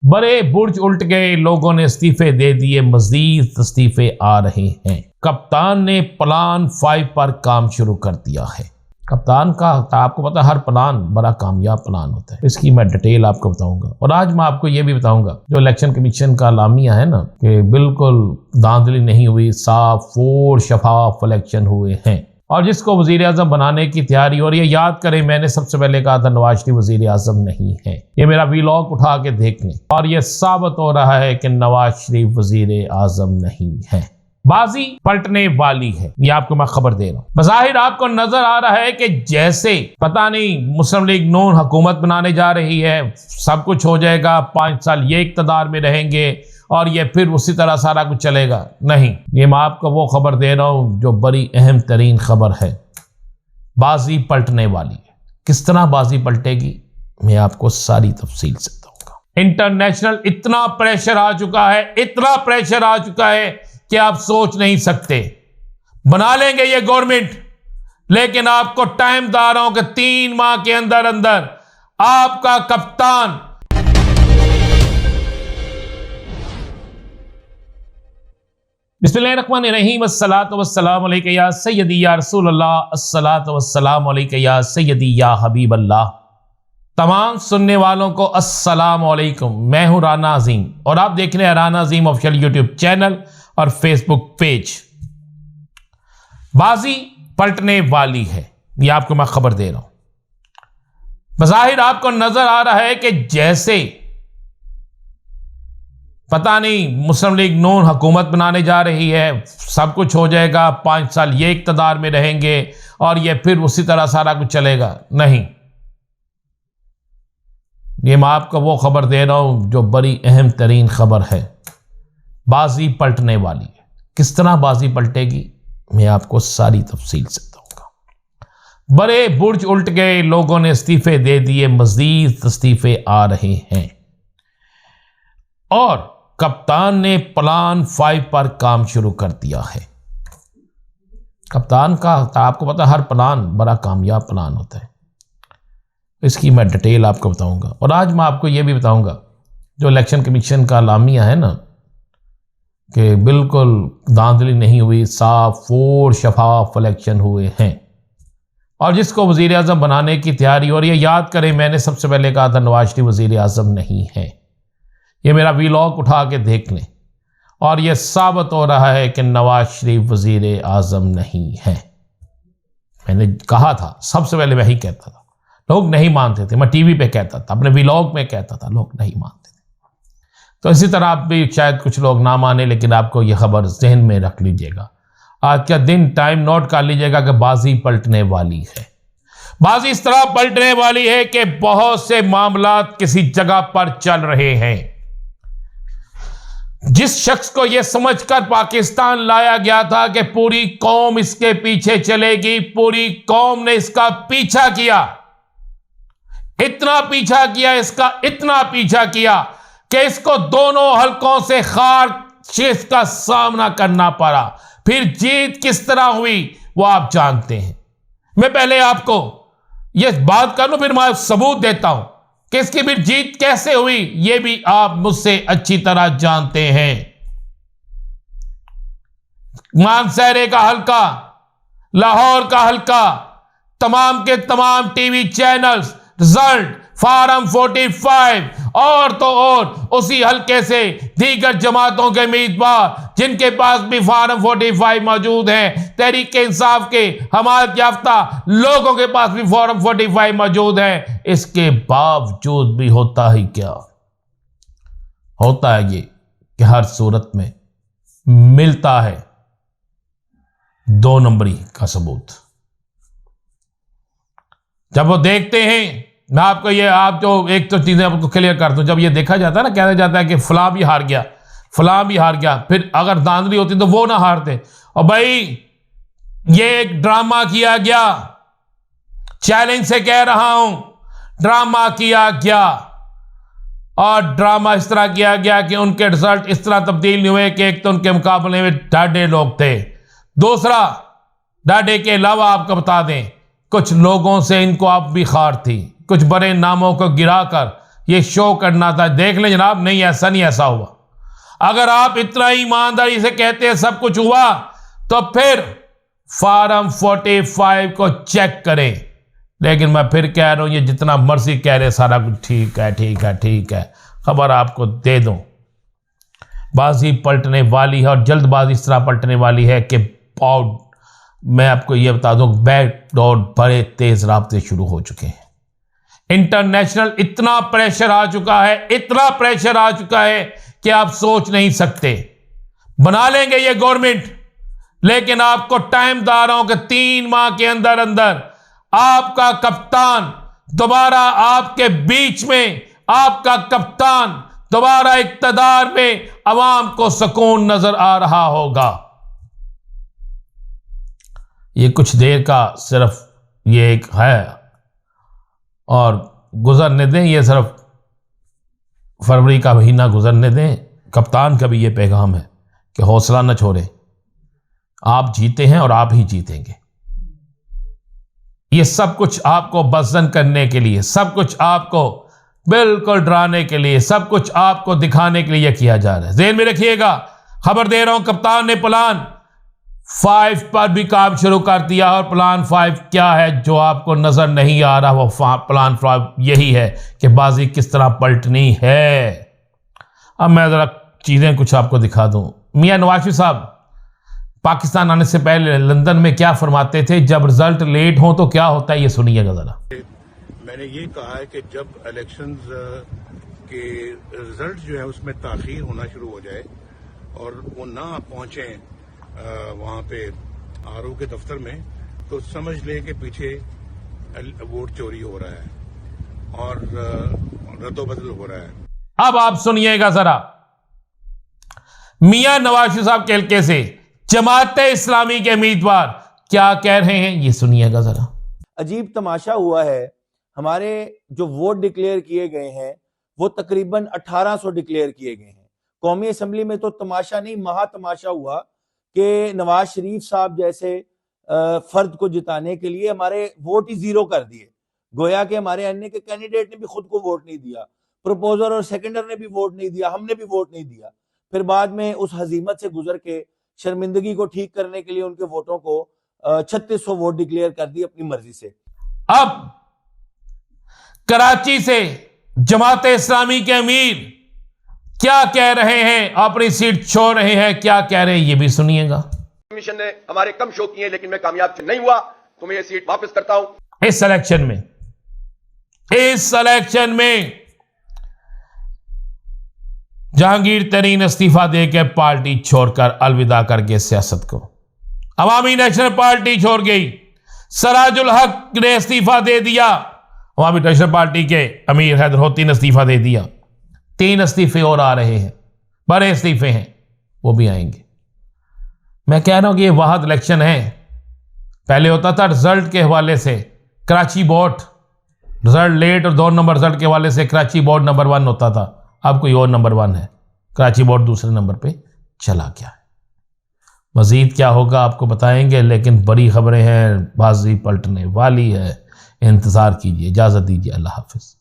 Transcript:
बड़े बुर्ज उल्ट गए, लोगों ने इस्तीफे दे दिए, मजीद इस्तीफे आ रहे हैं। कप्तान ने प्लान 5 पर काम शुरू कर दिया है। कप्तान का आपको पता है हर प्लान बड़ा कामयाब प्लान होता है, इसकी मैं डिटेल आपको बताऊंगा। और आज मैं आपको ये भी बताऊंगा जो इलेक्शन कमीशन का लामिया है ना कि बिल्कुल धांधली नहीं हुई, साफ और शफाफ इलेक्शन हुए हैं। और जिसको वजीर आजम बनाने की तैयारी, और ये याद करें मैंने सबसे पहले कहा था नवाज शरीफ वजीर आजम नहीं है, ये मेरा वीलॉग उठा के देख लें और ये साबित हो रहा है कि नवाज शरीफ वजीर आजम नहीं है। बाजी पलटने वाली है, ये आपको मैं खबर दे रहा हूं। बज़ाहिर आपको नजर आ रहा है कि जैसे पता नहीं मुस्लिम लीग नून हुकूमत बनाने जा रही है, सब कुछ हो जाएगा, 5 साल ये इक़्तिदार में रहेंगे और ये फिर उसी तरह सारा कुछ चलेगा। नहीं, ये मैं आपको वो खबर दे रहा हूं जो बड़ी अहम तरीन खबर है। बाजी पलटने वाली है। किस तरह बाजी पलटेगी मैं आपको सारी तफसील से बताऊंगा। इंटरनेशनल इतना प्रेशर आ चुका है, इतना प्रेशर आ चुका है कि आप सोच नहीं सकते। बना लेंगे ये गवर्नमेंट, लेकिन आपको टाइम बता रहा हूं कि 3 माह के अंदर अंदर आपका कप्तान बिस्मिल्लाहिर्रहमानिर्रहीम अस्सलातु वस्सलामु अलैका या सय्यदी या रसूलल्लाह, अस्सलातु वस्सलामु अलैका या सय्यदी या हबीबल्लाह। तमाम सुनने वालों को अस्सलामु अलैकुम। मैं हूं राना अजीम और आप देख रहे हैं राना अजीम ऑफिशियल यूट्यूब चैनल और फेसबुक पेज। बाजी पलटने वाली है, यह आपको मैं खबर दे रहा हूं। बज़ाहिर आपको नजर आ रहा है कि जैसे पता नहीं मुस्लिम लीग नून हुकूमत बनाने जा रही है, सब कुछ हो जाएगा, 5 साल ये इक़्तिदार में रहेंगे और ये फिर उसी तरह सारा कुछ चलेगा। नहीं, ये मैं आपको वो खबर दे रहा हूं जो बड़ी अहम तरीन खबर है। बाजी पलटने वाली है। किस तरह बाजी पलटेगी मैं आपको सारी तफसील से बताऊंगा। बड़े बुर्ज उल्ट गए, लोगों ने इस्तीफे दे दिए, मजीद इस्तीफे आ रहे हैं। और कप्तान ने प्लान 5 पर काम शुरू कर दिया है। कप्तान का आपको पता है हर प्लान बड़ा कामयाब प्लान होता है, इसकी मैं डिटेल आपको बताऊंगा। और आज मैं आपको यह भी बताऊंगा जो इलेक्शन कमीशन का लामिया है ना कि बिल्कुल धांधली नहीं हुई, साफ और शफाफ इलेक्शन हुए हैं। और जिसको वजीर आजम बनाने की तैयारी, और ये याद करें मैंने सबसे पहले कहा था नवाज शरीफ वजीर आजम नहीं है, ये मेरा वीलॉग उठा के देख लें और ये साबित हो रहा है कि नवाज शरीफ वजीर आजम नहीं है। मैंने कहा था, सबसे पहले मैं ही कहता था, लोग नहीं मानते थे, मैं टीवी पे कहता था, अपने वीलॉग में कहता था, लोग नहीं मानते थे। तो इसी तरह आप भी शायद कुछ लोग ना माने, लेकिन आपको यह खबर जहन में रख लीजिएगा। आज का दिन टाइम नोट कर लीजिएगा कि बाजी पलटने वाली है। बाजी इस तरह पलटने वाली है कि बहुत से मामला किसी जगह पर चल रहे हैं। जिस शख्स को यह समझकर पाकिस्तान लाया गया था कि पूरी कौम इसके पीछे चलेगी, पूरी कौम ने इसका पीछा किया, इतना पीछा किया, इसका इतना पीछा किया कि इसको दोनों हलकों से हार का सामना करना पड़ा। फिर जीत किस तरह हुई वो आप जानते हैं। मैं पहले आपको यह बात कर लूं, फिर मैं सबूत देता हूं कि इसकी फिर जीत कैसे हुई, यह भी आप मुझसे अच्छी तरह जानते हैं। मानसहरे का हल्का, लाहौर का हल्का, तमाम के तमाम टीवी चैनल्स रिजल्ट फार्म 45 और तो और उसी हल्के से दीगर जमातों के उम्मीदवार जिनके पास भी फार्म 45 मौजूद हैं, तहरीक इंसाफ के हमायत याफ्ता लोगों के पास भी फार्म 45 मौजूद हैं। इसके बावजूद भी होता ही क्या होता है ये कि हर सूरत में मिलता है 2 नंबरी का सबूत। जब वो देखते हैं, मैं आपको ये आप जो एक तो चीजें आपको क्लियर कर दूं, जब ये देखा जाता है ना, कहा जाता है कि फलां भी हार गया, फलां भी हार गया, फिर अगर धांधली होती तो वो ना हारते। और भाई ये एक ड्रामा किया गया, चैलेंज से कह रहा हूं, ड्रामा किया गया। और ड्रामा इस तरह किया गया कि उनके रिजल्ट इस तरह तब्दील नहीं हुए कि एक तो उनके मुकाबले में डाढ़े लोग थे, दूसरा डाढ़े के अलावा आपको बता दें कुछ लोगों से इनको आप भी खार थी, कुछ बड़े नामों को गिराकर ये शो करना था। देख लें जनाब, नहीं ऐसा नहीं, ऐसा हुआ। अगर आप इतना ईमानदारी से कहते हैं सब कुछ हुआ, तो फिर फॉर्म 45 को चेक करें। लेकिन मैं फिर कह रहा हूं, ये जितना मर्जी कह रहे सारा कुछ ठीक है, ठीक है, ठीक है। खबर आपको दे दूं, बाजी पलटने वाली है, और जल्दबाजी इस तरह पलटने वाली है कि मैं आपको ये बता दूं, बैकडोर बड़े तेज राब्ते शुरू हो चुके हैं। इंटरनेशनल इतना प्रेशर आ चुका है, इतना प्रेशर आ चुका है कि आप सोच नहीं सकते। बना लेंगे ये गवर्नमेंट, लेकिन आपको टाइम दे रहा हूं कि 3 माह के अंदर अंदर आपका कप्तान दोबारा आपके बीच में, आपका कप्तान दोबारा इक्तदार में, अवाम को सुकून नजर आ रहा होगा। ये कुछ देर का सिर्फ ये एक है, और गुजरने दें, ये सिर्फ फरवरी का महीना गुजरने दें। कप्तान का भी ये पैगाम है कि हौसला न छोड़ें, आप जीते हैं और आप ही जीतेंगे। ये सब कुछ आपको बज़न करने के लिए, सब कुछ आपको बिल्कुल डराने के लिए, सब कुछ आपको दिखाने के लिए किया जा रहा है। ज़हन में रखिएगा, खबर दे रहा हूं, कप्तान ने प्लान 5 पर भी काम शुरू कर दिया। और प्लान 5 क्या है जो आपको नजर नहीं आ रहा? वो प्लान 5 यही है कि बाजी किस तरह पलटनी है। अब मैं जरा चीजें कुछ आपको दिखा दूं। मियां नवाज शरीफ साहब पाकिस्तान आने से पहले लंदन में क्या फरमाते थे, जब रिजल्ट लेट हो तो क्या होता है, ये सुनिएगा जरा। मैंने ये कहा है कि जब इलेक्शंस के रिजल्ट जो है उसमें ताखीर होना शुरू हो जाए और वो ना पहुंचे वहां पे आरओ के दफ्तर में, तो समझ लें कि पीछे वोट चोरी हो रहा है और रद्दोबदल हो रहा है। अब आप सुनिएगा जरा मियां नवाज शरीफ साहब के हल्के से जमात इस्लामी के उम्मीदवार क्या कह रहे हैं, ये सुनिएगा जरा। अजीब तमाशा हुआ है, हमारे जो वोट डिक्लेयर किए गए हैं वो तकरीबन 1800 डिक्लेयर किए गए हैं। कौमी असम्बली में तो तमाशा नहीं, महा तमाशा हुआ कि नवाज शरीफ साहब जैसे फर्द को जिताने के लिए हमारे वोट ही जीरो कर दिए। गोया कि हमारे अन्य के कैंडिडेट ने भी खुद को वोट नहीं दिया, प्रपोजर और सेकेंडर ने भी वोट नहीं दिया, हमने भी वोट नहीं दिया। फिर बाद में उस हजीमत से गुजर के शर्मिंदगी को ठीक करने के लिए उनके वोटों को 3600 वोट डिक्लेयर कर दिए अपनी मर्जी से। अब कराची से जमात इस्लामी के अमीर क्या कह रहे हैं, अपनी सीट छोड़ रहे हैं, क्या कह रहे हैं ये भी सुनिएगा। कमीशन ने हमारे कम शो किए लेकिन मैं कामयाब नहीं हुआ, तो मैं ये सीट वापस करता हूं। इस इलेक्शन में जहांगीर तरीन इस्तीफा देकर पार्टी छोड़कर अलविदा करके सियासत को, अवामी नेशनल पार्टी छोड़ गई। सराजुल हक ने इस्तीफा दे दिया, अवामी नेशनल पार्टी के अमीर हैदर होती ने इस्तीफा दे दिया। 3 इस्तीफे और आ रहे हैं, बड़े इस्तीफे हैं, वो भी आएंगे। मैं कह रहा हूं कि ये वाहद इलेक्शन है। पहले होता था रिजल्ट के हवाले से कराची बोर्ड, रिजल्ट लेट और 2 नंबर रिजल्ट के हवाले से कराची बोर्ड नंबर 1 होता था, अब कोई और नंबर 1 है, कराची बोर्ड दूसरे नंबर पे चला गया है। मजीद क्या होगा आपको बताएंगे, लेकिन बड़ी खबरें हैं, बाजी पलटने वाली है, इंतजार कीजिए। इजाजत दीजिए, अल्लाह हाफिज।